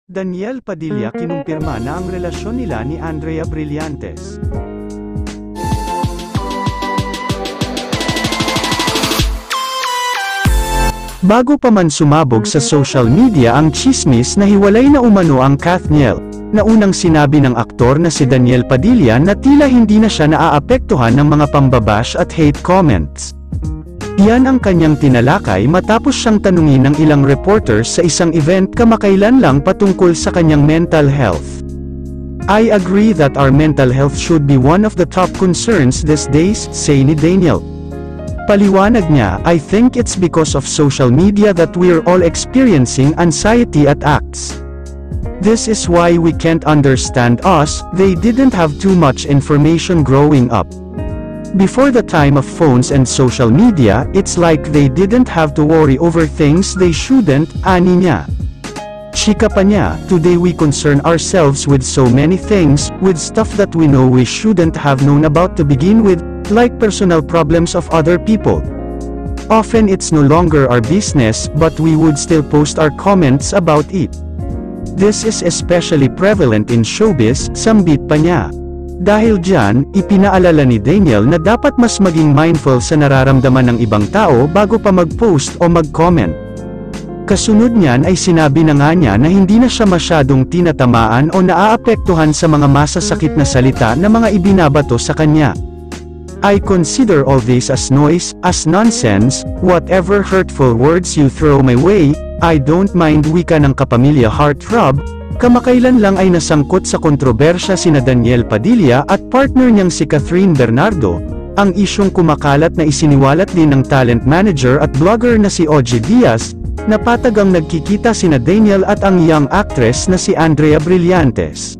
Daniel Padilla kinumpirma na ang relasyon nila ni Andrea Brillantes. Bago pa man sumabog sa social media ang tsismis na hiwalay na umano ang Kathniel, na unang sinabi ng aktor na si Daniel Padilla na tila hindi na siya naaapektuhan ng mga pambabash at hate comments. Yan ang kanyang tinalakay matapos siyang tanungin ng ilang reporters sa isang event kamakailan lang patungkol sa kanyang mental health. "I agree that our mental health should be one of the top concerns these days," say ni Daniel. Paliwanag niya, "I think it's because of social media that we're all experiencing anxiety attacks. This is why we can't understand us, they didn't have too much information growing up. Before the time of phones and social media, it's like they didn't have to worry over things they shouldn't," ani niya. Chika pa niya, "Today we concern ourselves with so many things, with stuff that we know we shouldn't have known about to begin with, like personal problems of other people. Often it's no longer our business, but we would still post our comments about it. This is especially prevalent in showbiz," sambit pa niya. Dahil diyan, ipinaalala ni Daniel na dapat mas maging mindful sa nararamdaman ng ibang tao bago pa mag-post o mag-comment. Kasunod niyan ay sinabi na nga niya na hindi na siya masyadong tinatamaan o naaapektuhan sa mga masasakit na salita na mga ibinabato sa kanya. "I consider all this as noise, as nonsense, whatever hurtful words you throw my way, I don't mind," wika ng kapamilya heartthrob. Kamakailan lang ay nasangkot sa kontrobersya sina Daniel Padilla at partner niyang si Catherine Bernardo, ang isyong kumakalat na isiniwalat din ng talent manager at blogger na si Ogie Diaz, na patagang nagkikita sina Daniel at ang young actress na si Andrea Brillantes.